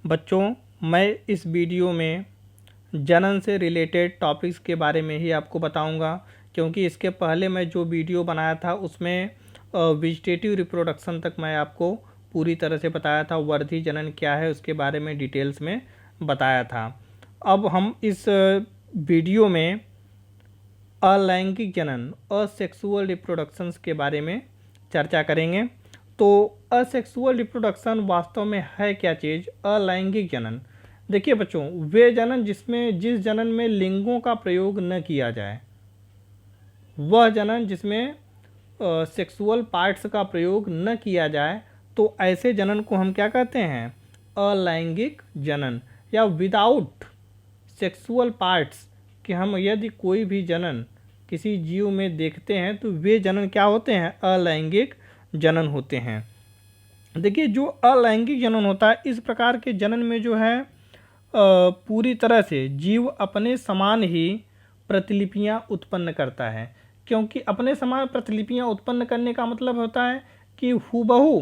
बच्चों, मैं इस वीडियो में जनन से रिलेटेड टॉपिक्स के बारे में ही आपको बताऊंगा, क्योंकि इसके पहले मैं जो वीडियो बनाया था उसमें वेजिटेटिव रिप्रोडक्शन तक मैं आपको पूरी तरह से बताया था। वर्धी जनन क्या है उसके बारे में डिटेल्स में बताया था। अब हम इस वीडियो में अलैंगिक जनन, असेक्सुअल रिप्रोडक्शंस के बारे में चर्चा करेंगे। तो असेक्सुअल रिप्रोडक्शन वास्तव में है क्या चीज़? अलैंगिक जनन, देखिए बच्चों, वे जनन जिस जनन में लिंगों का प्रयोग न किया जाए, वह जनन जिसमें सेक्सुअल पार्ट्स का प्रयोग न किया जाए, तो ऐसे जनन को हम क्या कहते हैं? अलैंगिक जनन। या विदाउट सेक्सुअल पार्ट्स, कि हम यदि कोई भी जनन किसी जीव में देखते हैं तो वे जनन क्या होते हैं? अलैंगिक जनन होते हैं। देखिए, जो अलैंगिक जनन होता है, इस प्रकार के जनन में जो है पूरी तरह से जीव अपने समान ही प्रतिलिपियां उत्पन्न करता है। क्योंकि अपने समान प्रतिलिपियां उत्पन्न करने का मतलब होता है कि हूबहू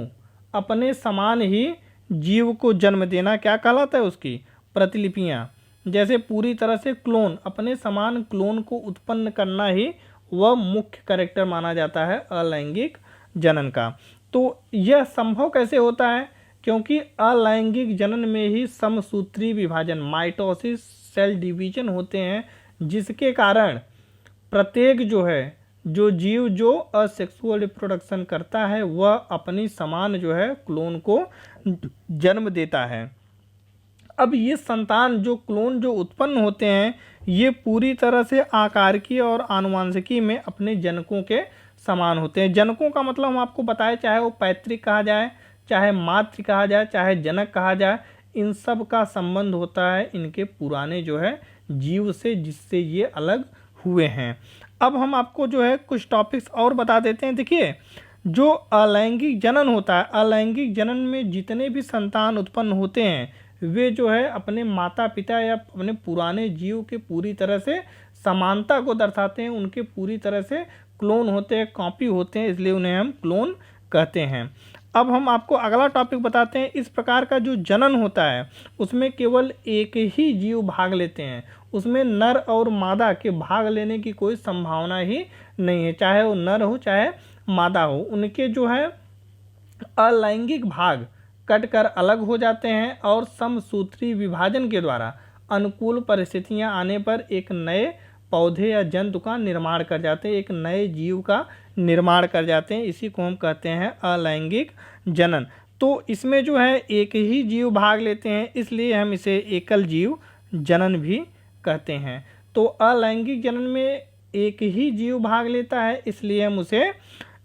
अपने समान ही जीव को जन्म देना क्या कहलाता है? उसकी प्रतिलिपियां। जैसे पूरी तरह से क्लोन, अपने समान क्लोन को उत्पन्न करना ही वह मुख्य कैरेक्टर माना जाता है अलैंगिक जनन का। तो यह संभव कैसे होता है? क्योंकि अलैंगिक जनन में ही समसूत्री विभाजन, माइटोसिस, सेल डिवीजन होते हैं, जिसके कारण प्रत्येक जो जीव जो असेक्सुअल रिप्रोडक्शन करता है वह अपनी समान क्लोन को जन्म देता है। अब ये संतान क्लोन उत्पन्न होते हैं, ये पूरी तरह से आकारिकी और आनुवंशिकी में अपने जनकों के समान होते हैं। जनकों का मतलब हम आपको बताएं, चाहे वो पैतृक कहा जाए, चाहे मातृ कहा जाए, चाहे जनक कहा जाए, इन सब का संबंध होता है इनके पुराने जीव से, जिससे ये अलग हुए हैं। अब हम आपको कुछ टॉपिक्स और बता देते हैं। देखिए, जो अलैंगिक जनन होता है, अलैंगिक जनन में जितने भी संतान उत्पन्न होते हैं वे अपने माता पिता या अपने पुराने जीव के पूरी तरह से समानता को दर्शाते हैं। उनके पूरी तरह से क्लोन होते हैं, कॉपी होते हैं, इसलिए उन्हें हम क्लोन कहते हैं। अब हम आपको अगला टॉपिक बताते हैं। इस प्रकार का जो जनन होता है उसमें केवल एक ही जीव भाग लेते हैं, उसमें नर और मादा के भाग लेने की कोई संभावना ही नहीं है। चाहे वो नर हो चाहे मादा हो, उनके अलैंगिक भाग कटकर अलग हो जाते हैं और समसूत्री विभाजन के द्वारा अनुकूल परिस्थितियां आने पर एक नए पौधे या जंतु का निर्माण कर जाते हैं, एक नए जीव का निर्माण कर जाते हैं। इसी को हम कहते हैं अलैंगिक जनन। तो इसमें एक ही जीव भाग लेते हैं, इसलिए हम इसे एकल जीव जनन भी कहते हैं। तो अलैंगिक जनन में एक ही जीव भाग लेता है, इसलिए हम उसे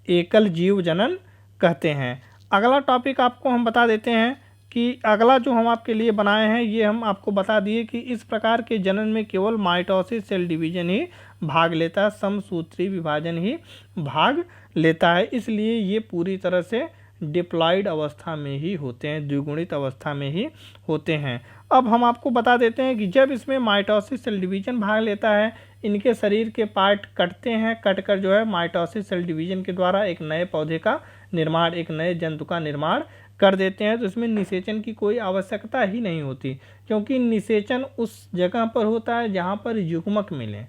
एकल जीव जनन कहते हैं। अगला टॉपिक आपको हम बता देते हैं कि अगला जो हम आपके लिए बनाए हैं, ये हम आपको बता दिए कि इस प्रकार के जनन में केवल माइटोसिस, सेल डिवीजन ही भाग लेता है, समसूत्री विभाजन ही भाग लेता है, इसलिए ये पूरी तरह से डिप्लॉयड अवस्था में ही होते हैं, द्विगुणित अवस्था में ही होते हैं। अब हम आपको बता देते हैं कि जब इसमें माइटोसिस, सेल डिवीजन भाग लेता है, इनके शरीर के पार्ट कटते हैं, कटकर माइटोसिस, सेल डिवीजन के द्वारा एक नए पौधे का निर्माण, एक नए जंतु का निर्माण कर देते हैं। तो इसमें निषेचन की कोई आवश्यकता ही नहीं होती, क्योंकि निषेचन उस जगह पर होता है जहाँ पर युग्मक मिले,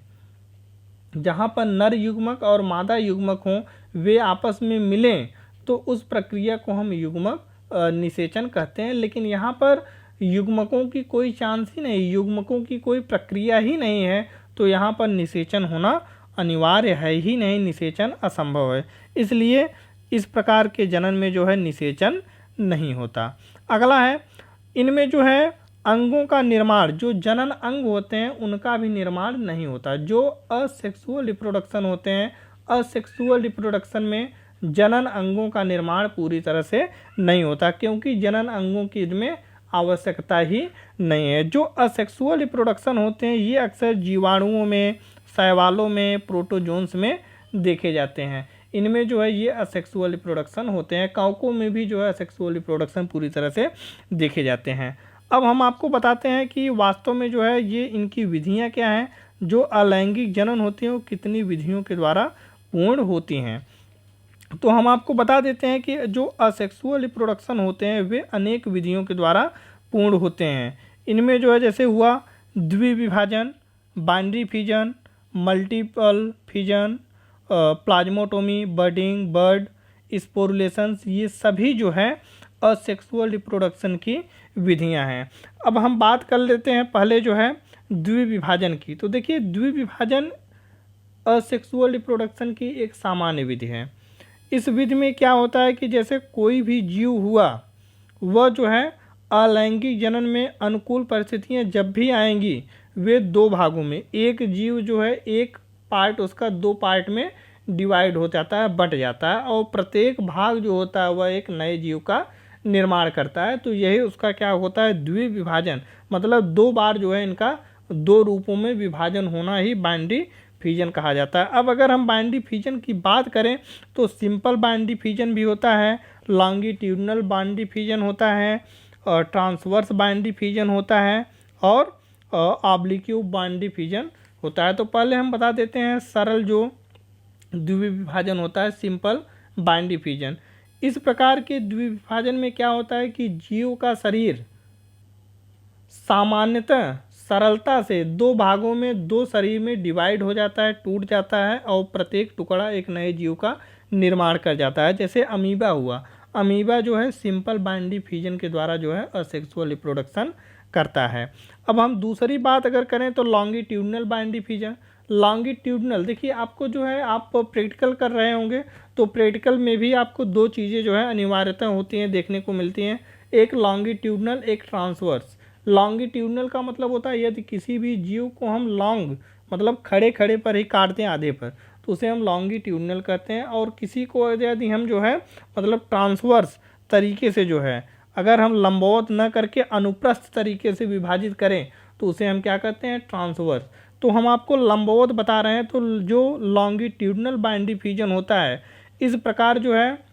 जहाँ पर नर युग्मक और मादा युग्मक हों, वे आपस में मिलें, तो उस प्रक्रिया को हम युग्मक निषेचन कहते हैं। लेकिन यहाँ पर युग्मकों की कोई चांस ही नहीं, युग्मकों की कोई प्रक्रिया ही नहीं है, तो यहाँ पर निषेचन होना अनिवार्य है ही नहीं, निषेचन असंभव है। इसलिए इस प्रकार के जनन में निषेचन नहीं होता। अगला है, इनमें अंगों का निर्माण, जो जनन अंग होते हैं उनका भी निर्माण नहीं होता। जो असेक्सुअल रिप्रोडक्शन होते हैं, असेक्सुअल रिप्रोडक्शन में जनन अंगों का निर्माण पूरी तरह से नहीं होता, क्योंकि जनन अंगों की इनमें आवश्यकता ही नहीं है। जो असेक्सुअल रिप्रोडक्शन होते हैं ये अक्सर जीवाणुओं में, शैवालों में, प्रोटोजोन्स में देखे जाते हैं। इनमें ये असेक्सुअल रिप्रोडक्शन होते हैं। कौकों में भी असेक्सुअल रिप्रोडक्शन पूरी तरह से देखे जाते हैं। अब हम आपको बताते हैं कि वास्तव में ये इनकी विधियां क्या हैं। जो अलैंगिक जनन होती हैं वो कितनी विधियों के द्वारा पूर्ण होती हैं। तो हम आपको बता देते हैं कि जो असेक्सुअल रिप्रोडक्शन होते हैं वे अनेक विधियों के द्वारा पूर्ण होते हैं। इनमें जो है जैसे हुआ द्विविभाजन, binary fission, multiple fission, plasmotomy, budding, bud sporulations, ये सभी जो है असेक्सुअल रिप्रोडक्शन की विधियां हैं। अब हम बात कर लेते हैं पहले जो है द्विविभाजन की। तो देखिए द्विविभाजन असेक्सुअल रिप्रोडक्शन की एक सामान्य विधि है। इस विधि में क्या होता है कि जैसे कोई भी जीव हुआ वह जो है अलैंगिक जनन में अनुकूल परिस्थितियां जब भी आएंगी वे दो भागों में, एक जीव जो है एक पार्ट उसका दो पार्ट में डिवाइड हो जाता है, बट जाता है, और प्रत्येक भाग जो होता है वह एक नए जीव का निर्माण करता है। तो यही उसका क्या होता है द्विविभाजन, मतलब दो बार जो है इनका दो रूपों में विभाजन होना ही बाइनरी फिजन कहा जाता है। अब अगर हम बाइनरी फिजन की बात करें तो सिंपल बाइनरी फिजन भी होता है, लॉन्गिट्यूडनल बाइनरी फिजन होता है, ट्रांसवर्स बाइनरी फिजन होता है, और ऑब्लिक्यू बाइनरी फिजन होता है। तो पहले हम बता देते हैं सरल जो द्विविभाजन होता है, सिंपल बाइनरी फिजन। इस प्रकार के द्विविभाजन में क्या होता है कि जीव का शरीर सामान्यतः सरलता से दो भागों में, दो शरीर में डिवाइड हो जाता है, टूट जाता है, और प्रत्येक टुकड़ा एक नए जीव का निर्माण कर जाता है। जैसे अमीबा हुआ, अमीबा जो है सिंपल बाइनरी फिजन के द्वारा जो है असेक्सुअल रिप्रोडक्शन करता है। अब हम दूसरी बात अगर करें तो लॉन्गिट्यूडनल बाइनरी फिजन। लॉन्गिट्यूडनल देखिए आपको जो है आप प्रैक्टिकल कर रहे होंगे तो प्रैक्टिकल में भी आपको दो चीज़ें जो है अनिवार्यता होती हैं, देखने को मिलती हैं, एक लॉन्गिट्यूडनल, एक ट्रांसवर्स। लॉन्गिट्यूडनल का मतलब होता है यदि किसी भी जीव को हम लॉन्ग मतलब खड़े खड़े पर ही काटते हैं आधे पर, तो उसे हम लॉन्गिट्यूडनल कहते हैं। और किसी को यदि हम जो है मतलब ट्रांसवर्स तरीके से जो है अगर हम लंबवत न करके अनुप्रस्थ तरीके से विभाजित करें तो उसे हम क्या कहते हैं ट्रांसवर्स। तो हम आपको लंबवत बता रहे हैं, तो जो लॉन्गिट्यूडनल बाइनरी फिजन होता है इस प्रकार जो है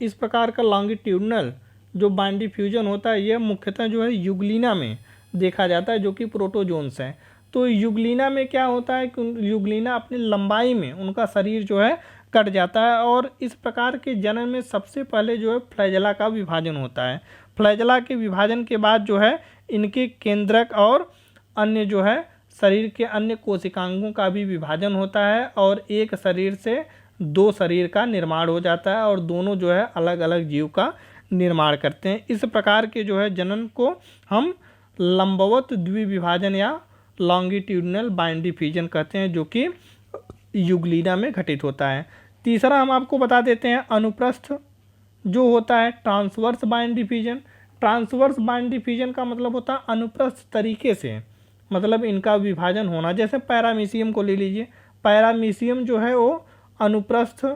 इस प्रकार का लॉन्गिट्यूडनल जो बाइनरी फ्यूजन होता है यह मुख्यतः जो है यूग्लिना में देखा जाता है, जो कि प्रोटोजोन्स हैं। तो यूग्लिना में क्या होता है कि यूग्लिना अपनी लंबाई में उनका शरीर जो है कट जाता है, और इस प्रकार के जनन में सबसे पहले जो है फ्लैजेला का विभाजन होता है। फ्लैजेला के विभाजन के बाद जो है इनके केंद्रक और अन्य जो है शरीर के अन्य कोशिकांगों का भी विभाजन होता है, और एक शरीर से दो शरीर का निर्माण हो जाता है, और दोनों जो है अलग अलग जीव का निर्माण करते हैं। इस प्रकार के जो है जनन को हम लंबवत द्विविभाजन या लॉन्गिट्यूडनल बाइनरी फिजन कहते हैं, जो कि यूग्लिना में घटित होता है। तीसरा हम आपको बता देते हैं अनुप्रस्थ जो होता है transverse binary fission. Transverse binary fission का मतलब होता है अनुप्रस्थ तरीके से, मतलब इनका विभाजन होना। जैसे पैरामीशियम को ले लीजिए, पैरामीशियम जो है वो अनुप्रस्थ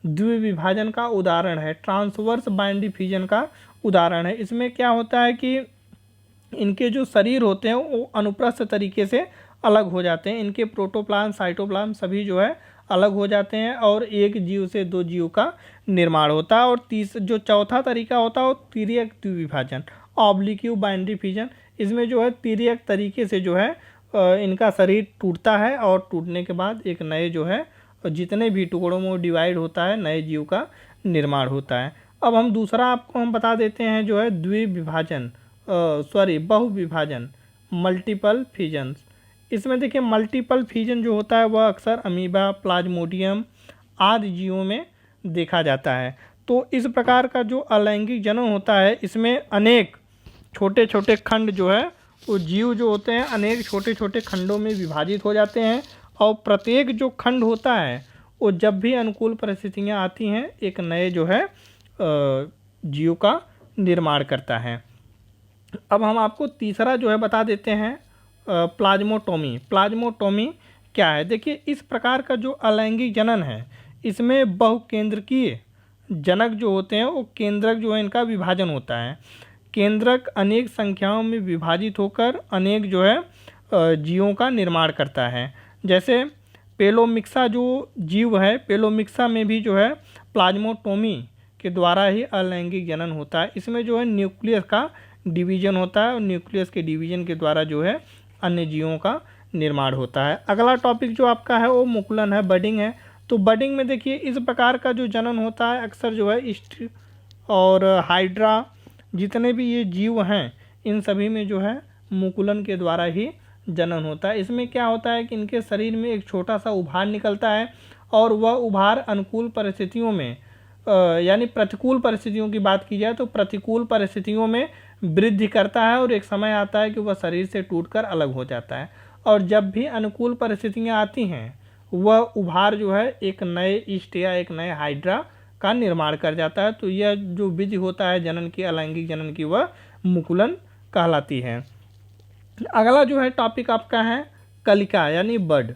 द्विविभाजन का उदाहरण है, ट्रांसवर्स बाइनरी फिजन का उदाहरण है। इसमें क्या होता है कि इनके जो शरीर होते हैं वो अनुप्रस्थ तरीके से अलग हो जाते हैं, इनके प्रोटोप्लाज्म साइटोप्लाज्म सभी जो है अलग हो जाते हैं, और एक जीव से दो जीव का निर्माण होता है। और जो चौथा तरीका होता है वो तिर्यक द्विविभाजन, ऑब्लिक्यू बाइनरी फिजन। इसमें जो है तिर्यक तरीके से जो है इनका शरीर टूटता है, और टूटने के बाद एक नए जो है जितने भी टुकड़ों में डिवाइड होता है नए जीव का निर्माण होता है। अब हम दूसरा आपको हम बता देते हैं जो है द्विविभाजन बहुविभाजन, मल्टीपल फिजन्स। इसमें देखिए मल्टीपल फिजन जो होता है वह अक्सर अमीबा, प्लाज्मोडियम आदि जीवों में देखा जाता है। तो इस प्रकार का जो अलैंगिक जनन होता है इसमें अनेक छोटे छोटे खंड जो है वो जीव जो होते हैं अनेक छोटे छोटे खंडों में विभाजित हो जाते हैं, और प्रत्येक जो खंड होता है वो जब भी अनुकूल परिस्थितियां आती हैं एक नए जो है जीव का निर्माण करता है। अब हम आपको तीसरा जो है बता देते हैं प्लाज्मोटोमी। प्लाज्मोटोमी क्या है? देखिए इस प्रकार का जो अलैंगिक जनन है इसमें बहुकेंद्रकीय जनक जो होते हैं वो केंद्रक जो है इनका विभाजन होता है। केंद्रक अनेक संख्याओं में विभाजित होकर अनेक जो है जीवों का निर्माण करता है। जैसे पेलोमिक्सा जो जीव है, पेलोमिक्सा में भी जो है प्लाज्मोटोमी के द्वारा ही अलैंगिक जनन होता है। इसमें जो है न्यूक्लियस का डिवीजन होता है, और न्यूक्लियस के डिवीजन के द्वारा जो है अन्य जीवों का निर्माण होता है। अगला टॉपिक जो आपका है वो मुकुलन है, बडिंग है। तो बडिंग में देखिए इस प्रकार का जो जनन होता है अक्सर जो है ईस्ट और हाइड्रा जितने भी ये जीव हैं इन सभी में जो है मुकुलन के द्वारा ही जनन होता है। इसमें क्या होता है कि इनके शरीर में एक छोटा सा उभार निकलता है और वह उभार अनुकूल परिस्थितियों में यानी प्रतिकूल परिस्थितियों की बात की जाए तो प्रतिकूल परिस्थितियों में वृद्धि करता है और एक समय आता है कि वह शरीर से टूटकर अलग हो जाता है। और जब भी अनुकूल परिस्थितियां आती हैं वह उभार जो है एक नए ईस्ट या एक नए हाइड्रा का निर्माण कर जाता है। तो यह जो विधि होता है जनन की, अलैंगिक जनन की, वह मुकुलन कहलाती है। अगला जो है टॉपिक आपका है कलिका यानी बड।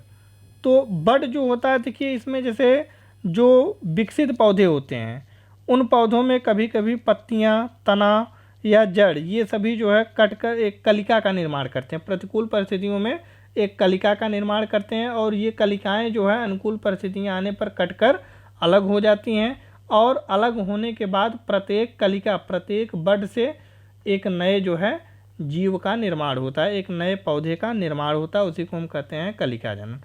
तो बड जो होता है, देखिए इसमें जैसे जो विकसित पौधे होते हैं उन पौधों में कभी कभी पत्तियां, तना या जड़ ये सभी जो है कटकर एक कलिका का निर्माण करते हैं। प्रतिकूल परिस्थितियों में एक कलिका का निर्माण करते हैं और ये कलिकाएं जो है अनुकूल परिस्थितियां आने पर कटकर अलग हो जाती हैं और अलग होने के बाद प्रत्येक कलिका, प्रत्येक बड से एक नए जो है जीव का निर्माण होता है, एक नए पौधे का निर्माण होता है, उसी को हम कहते हैं कलिका जनन।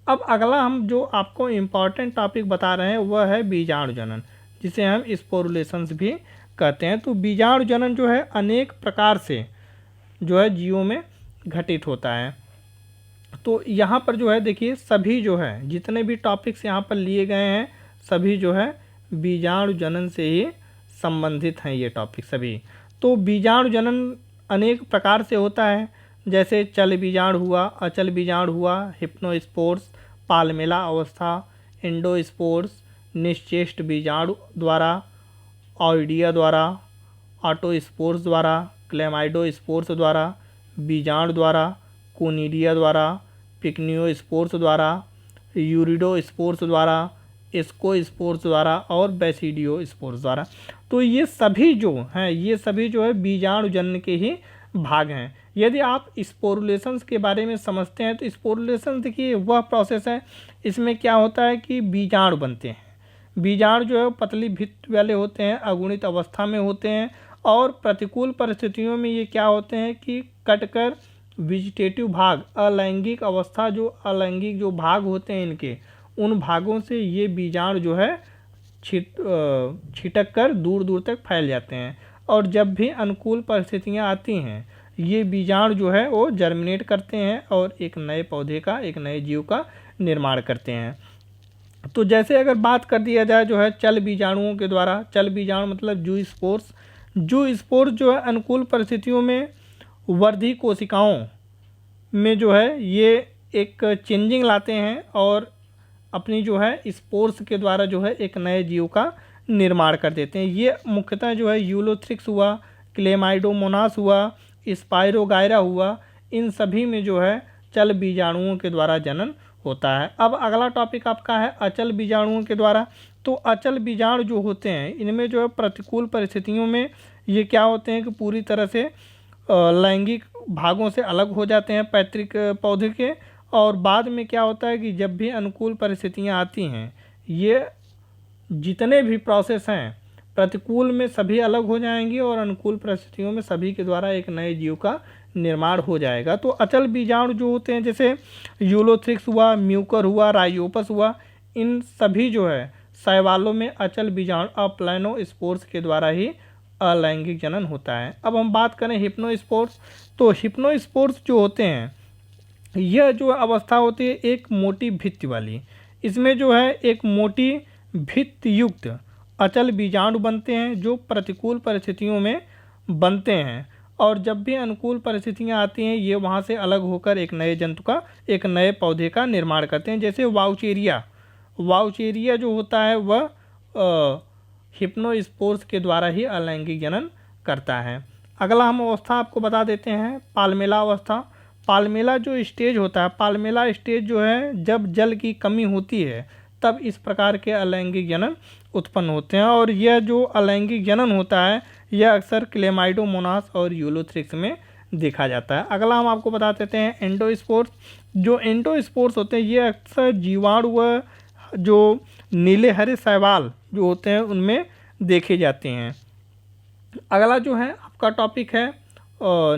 अब अगला हम जो आपको इम्पॉर्टेंट टॉपिक बता रहे हैं वह है बीजाणु जनन, जिसे हम स्पोरुलेशंस भी कहते हैं। तो बीजाणु जनन जो है अनेक प्रकार से जो है जीवों में घटित होता है। तो यहाँ पर जो है देखिए सभी जो है जितने भी टॉपिक्स यहाँ पर लिए गए हैं सभी जो है बीजाणु जनन से ही संबंधित हैं ये टॉपिक सभी। तो बीजाणु जनन अनेक प्रकार से होता है, जैसे चल बीजाणु हुआ, अचल बीजाणु हुआ, हिप्नोस्पोर्स, पाल्मेला अवस्था, एंडोस्पोर्स, निश्चेष्ट बीजाणु द्वारा, ऑइडिया द्वारा, ऑटोस्पोर्स द्वारा, क्लेमाइडोस्पोर्स द्वारा, बीजाणु द्वारा, कोनिडिया द्वारा, पिक्नियोस्पोर्स द्वारा, यूरिडोस्पोर्स द्वारा, एस्कोस्पोर्स द्वारा और बेसिडियोस्पोर्स द्वारा। तो ये सभी जो हैं ये सभी जो है बीजाणु जनन के ही भाग हैं। यदि आप स्पोरुलेशंस के बारे में समझते हैं तो स्पोरुलेशन देखिए वह प्रोसेस है, इसमें क्या होता है कि बीजाणु बनते हैं। बीजाणु जो है पतली भित्ति वाले होते हैं, अगुणित अवस्था में होते हैं और प्रतिकूल परिस्थितियों में ये क्या होते हैं कि कटकर वेजिटेटिव भाग, अलैंगिक अवस्था, जो अलैंगिक जो भाग होते हैं इनके, उन भागों से ये बीजाणु जो है छिटक कर दूर दूर तक फैल जाते हैं और जब भी अनुकूल परिस्थितियां आती हैं ये बीजाणु जो है वो जर्मिनेट करते हैं और एक नए पौधे का, एक नए जीव का निर्माण करते हैं। तो जैसे अगर बात कर दिया जाए जो है चल बीजाणुओं के द्वारा, चल बीजाणु मतलब जूस्पोर्स। जूस्पोर्स जो है अनुकूल परिस्थितियों में वर्धी कोशिकाओं में जो है ये एक चेंजिंग लाते हैं और अपनी जो है स्पोर्स के द्वारा जो है एक नए जीव का निर्माण कर देते हैं। ये मुख्यतः जो है यूलोथ्रिक्स हुआ, क्लेमाइडोमोनास हुआ, स्पाइरोगायरा हुआ, इन सभी में जो है चल बीजाणुओं के द्वारा जनन होता है। अब अगला टॉपिक आपका है अचल बीजाणुओं के द्वारा। तो अचल बीजाणु जो होते हैं इनमें जो है प्रतिकूल परिस्थितियों में ये क्या होते हैं कि पूरी तरह से लैंगिक भागों से अलग हो जाते हैं पैतृक पौधे के, और बाद में क्या होता है कि जब भी अनुकूल परिस्थितियां आती हैं ये जितने भी प्रोसेस हैं प्रतिकूल में सभी अलग हो जाएंगी और अनुकूल परिस्थितियों में सभी के द्वारा एक नए जीव का निर्माण हो जाएगा। तो अचल बीजाणु जो होते हैं जैसे यूलोथ्रिक्स हुआ, म्यूकर हुआ, राइयोपस हुआ, इन सभी जो है शैवालों में अचल बीजाणु अप्लानोस्पोर्स के द्वारा ही अलैंगिक जनन होता है। अब हम बात करें हिप्नोस्पोर्स। तो हिप्नोस्पोर्स जो होते हैं यह जो अवस्था होती है एक मोटी भित्ति वाली, इसमें जो है एक मोटी भित्ति युक्त अचल बीजाणु बनते हैं जो प्रतिकूल परिस्थितियों में बनते हैं और जब भी अनुकूल परिस्थितियां आती हैं ये वहाँ से अलग होकर एक नए जंतु का, एक नए पौधे का निर्माण करते हैं। जैसे वाउचेरिया जो होता है वह हिप्नोस्पोर्स के द्वारा ही अलैंगिक जनन करता है। अगला हम अवस्था आपको बता देते हैं पाल्मेला अवस्था। पाल्मेला जो स्टेज होता है, पाल्मेला स्टेज जो है जब जल की कमी होती है तब इस प्रकार के अलैंगिक जनन उत्पन्न होते हैं और यह जो अलैंगिक जनन होता है यह अक्सर क्लेमाइडोमोनास और यूलोथ्रिक्स में देखा जाता है। अगला हम आपको बता देते हैं एंडोस्पोर्स। जो एंडोस्पोर्स होते हैं ये अक्सर जीवाणु व जो नीले हरे शैवाल जो होते हैं उनमें देखे जाते हैं। अगला जो है आपका टॉपिक है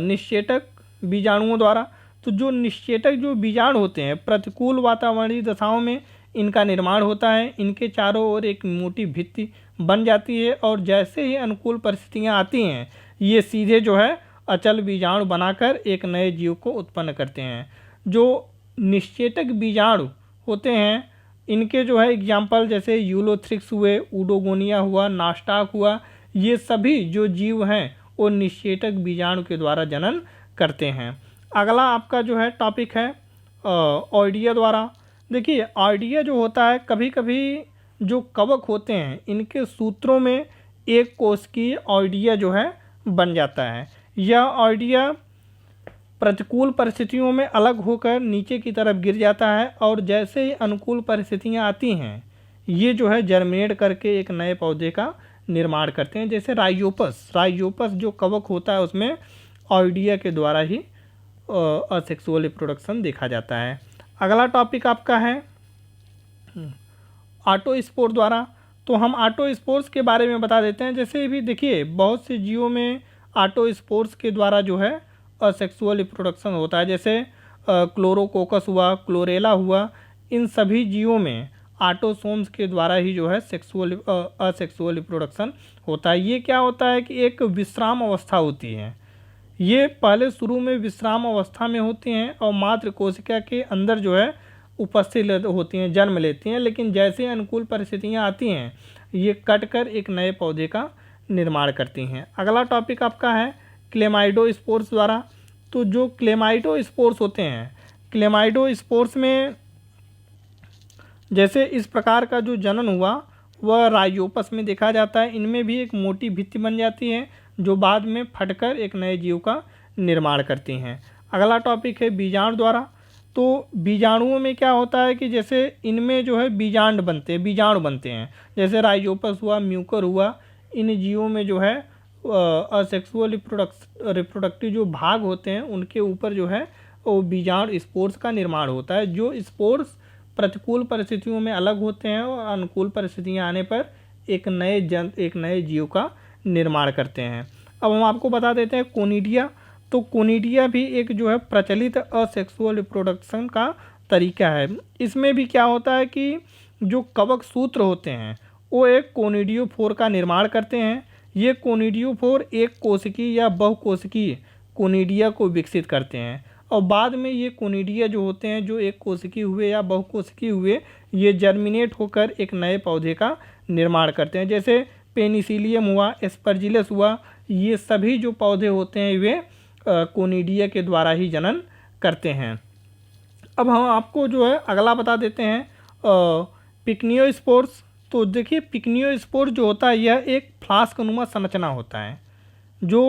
निश्चेतक बीजाणुओं द्वारा। तो जो निश्चेतक जो बीजाणु होते हैं प्रतिकूल वातावरणीय दशाओं में इनका निर्माण होता है, इनके चारों ओर एक मोटी भित्ति बन जाती है और जैसे ही अनुकूल परिस्थितियां आती हैं ये सीधे जो है अचल बीजाणु बनाकर एक नए जीव को उत्पन्न करते हैं। जो निश्चेतक बीजाणु होते हैं इनके जो है एग्जाम्पल जैसे यूलोथ्रिक्स हुए, ऊडोगोनिया हुआ, नास्टाक हुआ, ये सभी जो जीव हैं वो निश्चेतक बीजाणु के द्वारा जनन करते हैं। अगला आपका जो है टॉपिक है ऑइडिया द्वारा। देखिए ऑइडिया जो होता है, कभी कभी जो कवक होते हैं इनके सूत्रों में एक कोशिकीय ऑइडिया जो है बन जाता है। यह ऑइडिया प्रतिकूल परिस्थितियों में अलग होकर नीचे की तरफ गिर जाता है और जैसे ही अनुकूल परिस्थितियां आती हैं ये जो है जर्मिनेट करके एक नए पौधे का निर्माण करते हैं। जैसे राइजोपस जो कवक होता है उसमें ऑइडिया के द्वारा ही असेक्सुअल रिप्रोडक्शन देखा जाता है। अगला टॉपिक आपका है ऑटोस्पोर द्वारा। तो हम ऑटोस्पोर्स के बारे में बता देते हैं। जैसे भी देखिए बहुत से जीवों में ऑटोस्पोर्स के द्वारा जो है असेक्सुअल रिप्रोडक्शन होता है। जैसे क्लोरोकोकस हुआ, क्लोरेला हुआ, इन सभी जीवों में ऑटोसोम्स के द्वारा ही जो है असेक्सुअल रिप्रोडक्शन होता है। ये क्या होता है कि एक विश्राम अवस्था होती है। ये पहले शुरू में विश्राम अवस्था में होती हैं और मात्र कोशिका के अंदर जो है उपस्थित होती हैं, जन्म लेती हैं, लेकिन जैसे अनुकूल परिस्थितियाँ आती हैं ये कटकर एक नए पौधे का निर्माण करती हैं। अगला टॉपिक आपका है क्लेमाइडोस्पोर्स द्वारा। तो जो क्लेमाइडोस्पोर्स होते हैं, क्लेमाइडोस्पोर्स में जैसे इस प्रकार का जो जनन हुआ वह राइजोपस में देखा जाता है। इनमें भी एक मोटी भित्ति बन जाती है जो बाद में फटकर एक नए जीव का निर्माण करती हैं। अगला टॉपिक है बीजाणु द्वारा। तो बीजाणुओं में क्या होता है कि जैसे इनमें जो है बीजांड बनते हैं, बीजाणु बनते हैं। जैसे राइजोपस हुआ, म्यूकर हुआ, इन जीवों में जो है असेक्सुअल रिप्रोडक्टिव जो भाग होते हैं उनके ऊपर जो है वो बीजाणु स्पोर्स का निर्माण होता है। जो स्पोर्स प्रतिकूल परिस्थितियों में अलग होते हैं और अनुकूल परिस्थितियां आने पर एक नए जीव का निर्माण करते हैं। अब हम आपको बता देते हैं कोनिडिया। तो कोनिडिया भी एक जो है प्रचलित असेक्सुअल रिप्रोडक्शन का तरीका है। इसमें भी क्या होता है कि जो कवक सूत्र होते हैं वो एक कोनिडियोफोर का निर्माण करते हैं। ये कोनिडियोफोर एक कोशिकीय या बहुकोशिकीय कोनिडिया को विकसित करते हैं और बाद में ये कोनिडिया जो होते हैं जो एक कोशिकीय हुए या बहुकोशिकीय हुए ये जर्मिनेट होकर एक नए पौधे का निर्माण करते हैं। जैसे पेनिसिलियम हुआ, एस्परजिलस हुआ, ये सभी जो पौधे होते हैं वे कोनिडिया के द्वारा ही जनन करते हैं। अब हम आपको जो है अगला बता देते हैं पिक्नियोस्पोर्स। तो देखिए पिक्नियोस्पोर जो होता है यह एक फ्लास्कनुमा संरचना होता है। जो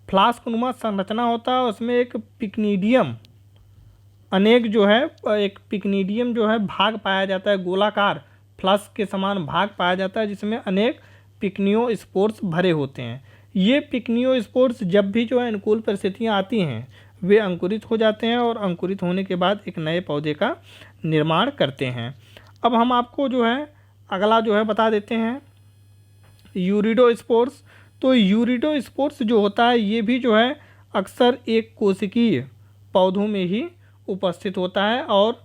फ्लास्कनुमा संरचना होता है उसमें एक पिक्नीडियम अनेक जो है एक पिक्नीडियम जो है भाग पाया जाता है, गोलाकार फ्लास्क के समान भाग पाया जाता है जिसमें अनेक पिक्नियोस्पोर्स भरे होते हैं। ये पिक्नियोस्पोर्स जब भी जो है अनुकूल परिस्थितियाँ आती हैं वे अंकुरित हो जाते हैं और अंकुरित होने के बाद एक नए पौधे का निर्माण करते हैं। अब हम आपको जो है अगला जो है बता देते हैं यूरिडोस्पोर्स। तो यूरिडोस्पोर्स जो होता है ये भी जो है अक्सर एक कोशिकीय पौधों में ही उपस्थित होता है और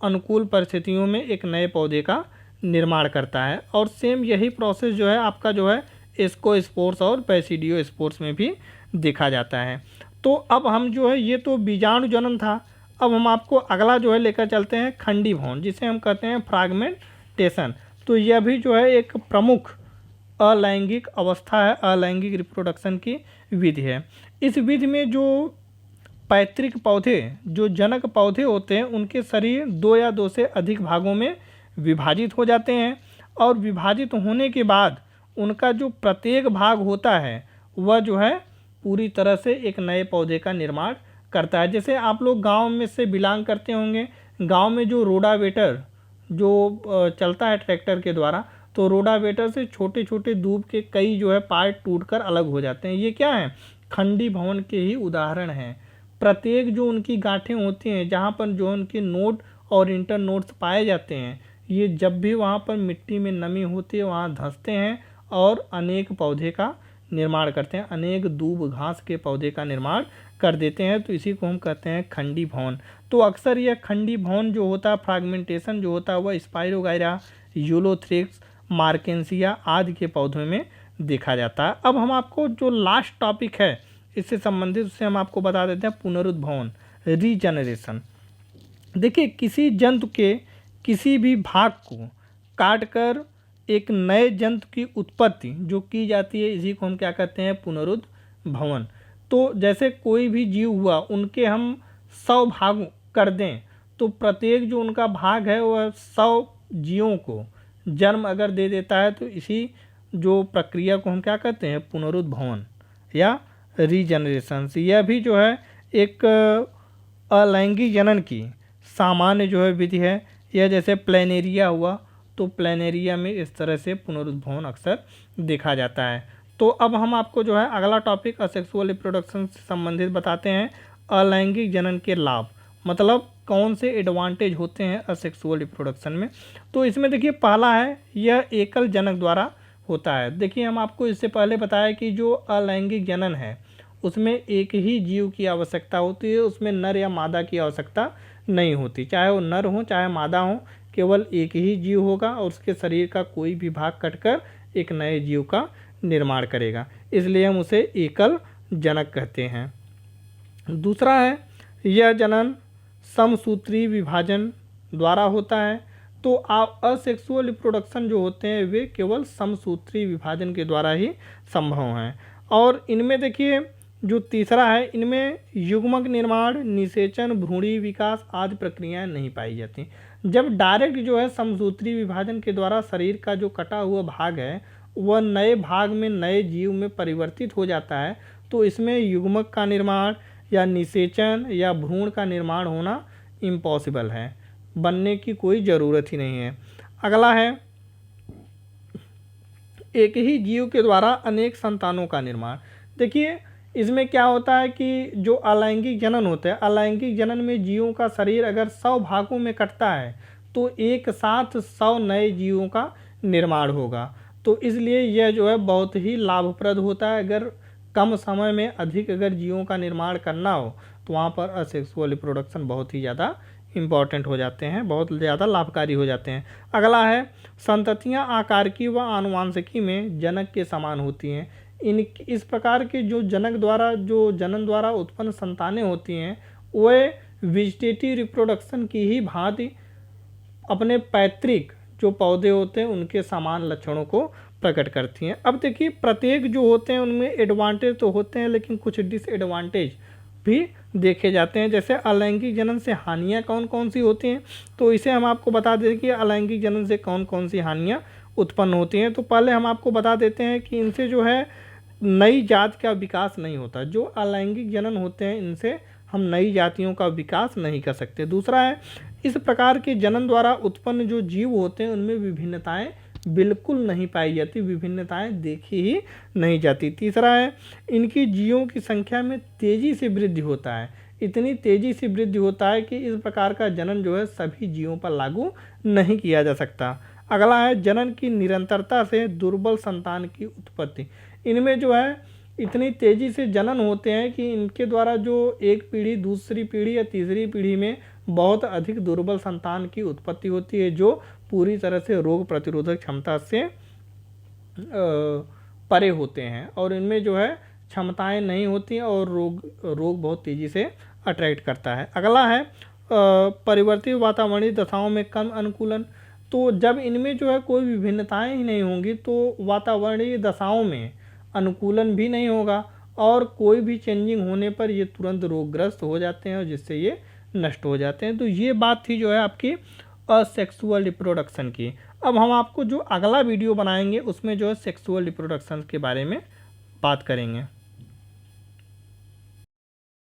अनुकूल परिस्थितियों में एक नए पौधे का निर्माण करता है। और सेम यही प्रोसेस जो है आपका जो है एस्कोस्पोर्स और बैसिडियोस्पोर्स में भी देखा जाता है। तो अब हम जो है ये तो बीजाणु जनन था। अब हम आपको अगला जो है लेकर चलते हैं खंडीभवन, जिसे हम कहते हैं फ्रैगमेंटेशन। तो यह भी जो है एक प्रमुख अलैंगिक अवस्था है, अलैंगिक रिप्रोडक्शन की विधि है। इस विधि में जो पैतृक पौधे जो जनक पौधे होते हैं उनके शरीर 2 या 2 से अधिक भागों में विभाजित हो जाते हैं और विभाजित होने के बाद उनका जो प्रत्येक भाग होता है वह जो है पूरी तरह से एक नए पौधे का निर्माण करता है। जैसे आप लोग गांव में से बिलोंग करते होंगे, गांव में जो रोडावेटर जो चलता है ट्रैक्टर के द्वारा, तो रोडावेटर से छोटे छोटे दूब के कई जो है पार्ट टूटकर अलग हो जाते हैं। ये क्या है? खंडीभवन के ही उदाहरण हैं। प्रत्येक जो उनकी गांठें होती हैं जहाँ पर जो उनके नोड और इंटर नोड्स पाए जाते हैं, ये जब भी वहाँ पर मिट्टी में नमी होती है वहाँ धंसते हैं और अनेक पौधे का निर्माण करते हैं, अनेक दूब घास के पौधे का निर्माण कर देते हैं। तो इसी को हम कहते हैं खंडीभवन। तो अक्सर यह खंडीभवन जो होता है, फ्रैगमेंटेशन जो होता है, वह स्पाइरोगाइरा, यूलोथ्रिक्स, मार्केंसिया आदि के पौधों में देखा जाता है। अब हम आपको जो लास्ट टॉपिक है इससे संबंधित उससे हम आपको बता देते हैं पुनरुद्भवन, रीजनरेशन। देखिए, किसी जंतु के किसी भी भाग को काटकर एक नए जंतु की उत्पत्ति जो की जाती है, इसी को हम क्या कहते हैं, पुनरुद्भवन। तो जैसे कोई भी जीव हुआ, उनके हम 100 भाग कर दें तो प्रत्येक जो उनका भाग है वह 100 जीवों को जन्म अगर दे देता है, तो इसी जो प्रक्रिया को हम क्या कहते हैं, पुनरुद्भवन या रीजनरेशन। यह भी जो है एक अलैंगिक जनन की सामान्य जो है विधि है। यह जैसे प्लेनेरिया हुआ, तो प्लेनेरिया में इस तरह से पुनरुद्भवन अक्सर देखा जाता है। तो अब हम आपको जो है अगला टॉपिक असेक्सुअल रिप्रोडक्शन से संबंधित बताते हैं, अलैंगिक जनन के लाभ, मतलब कौन से एडवांटेज होते हैं असेक्सुअल रिप्रोडक्शन में। तो इसमें देखिए, पहला है यह एकल जनक द्वारा होता है। देखिए, हम आपको इससे पहले बताया कि जो अलैंगिक जनन है उसमें एक ही जीव की आवश्यकता होती है, उसमें नर या मादा की आवश्यकता नहीं होती। चाहे वो नर हो चाहे मादा हो, केवल एक ही जीव होगा और उसके शरीर का कोई भी भाग कटकर एक नए जीव का निर्माण करेगा, इसलिए हम उसे एकल जनक कहते हैं। दूसरा है यह जनन समसूत्री विभाजन द्वारा होता है। तो असेक्सुअल रिप्रोडक्शन जो होते हैं वे केवल समसूत्री विभाजन के द्वारा ही संभव हैं। और इनमें देखिए जो तीसरा है, इनमें युग्मक निर्माण, निषेचन, भ्रूणी विकास आदि प्रक्रियाएं नहीं पाई जाती। जब डायरेक्ट जो है समसूत्री विभाजन के द्वारा शरीर का जो कटा हुआ भाग है वह नए भाग में नए जीव में परिवर्तित हो जाता है, तो इसमें युग्मक का निर्माण या निषेचन या भ्रूण का निर्माण होना इम्पॉसिबल है, बनने की कोई ज़रूरत ही नहीं है। अगला है एक ही जीव के द्वारा अनेक संतानों का निर्माण। देखिए, इसमें क्या होता है कि जो अलैंगिक जनन होता है, अलैंगिक जनन में जीवों का शरीर अगर 100 भागों में कटता है तो एक साथ 100 नए जीवों का निर्माण होगा। तो इसलिए यह जो है बहुत ही लाभप्रद होता है। अगर कम समय में अधिक अगर जीवों का निर्माण करना हो तो वहाँ पर असेक्सुअल रिप्रोडक्शन बहुत ही ज़्यादा इम्पॉर्टेंट हो जाते हैं, बहुत ज़्यादा लाभकारी हो जाते हैं। अगला है संततियाँ आकारिकी व आनुवांशिकी में जनक के समान होती हैं। इस प्रकार के जो जनन द्वारा उत्पन्न संतानें होती हैं वे वेजिटेटिव रिप्रोडक्शन की ही भांति अपने पैतृक जो पौधे होते हैं उनके समान लक्षणों को प्रकट करती हैं। अब देखिए, प्रत्येक जो होते हैं उनमें एडवांटेज तो होते हैं लेकिन कुछ डिसएडवांटेज भी देखे जाते हैं। जैसे अलैंगिक जनन से हानियाँ कौन कौन सी होती हैं, तो इसे हम आपको बता दें कि अलैंगिक जनन से कौन कौन सी हानियाँ उत्पन्न होती हैं। तो पहले हम आपको बता देते हैं कि इनसे जो है नई जाति का विकास नहीं होता। जो अलैंगिक जनन होते हैं इनसे हम नई जातियों का विकास नहीं कर सकते। दूसरा है इस प्रकार के जनन द्वारा उत्पन्न जो जीव होते हैं उनमें विभिन्नताएं बिल्कुल नहीं पाई जाती, विभिन्नताएं देखी ही नहीं जाती। तीसरा है इनकी जीवों की संख्या में तेज़ी से वृद्धि होता है, इतनी तेज़ी से वृद्धि होता है कि इस प्रकार का जनन जो है सभी जीवों पर लागू नहीं किया जा सकता। अगला है जनन की निरंतरता से दुर्बल संतान की उत्पत्ति। इनमें जो है इतनी तेज़ी से जनन होते हैं कि इनके द्वारा जो एक पीढ़ी दूसरी पीढ़ी या तीसरी पीढ़ी में बहुत अधिक दुर्बल संतान की उत्पत्ति होती है, जो पूरी तरह से रोग प्रतिरोधक क्षमता से परे होते हैं और इनमें जो है क्षमताएं नहीं होती और रोग बहुत तेज़ी से अट्रैक्ट करता है। अगला है परिवर्तित वातावरणीय दशाओं में कम अनुकूलन। तो जब इनमें जो है कोई विभिन्नताएं ही नहीं होंगी तो वातावरणीय दशाओं में अनुकूलन भी नहीं होगा और कोई भी चेंजिंग होने पर ये तुरंत रोगग्रस्त हो जाते हैं और जिससे ये नष्ट हो जाते हैं। तो ये बात थी जो है आपकी असेक्सुअल रिप्रोडक्शन की। अब हम आपको जो अगला वीडियो बनाएंगे उसमें जो है सेक्सुअल रिप्रोडक्शन के बारे में बात करेंगे।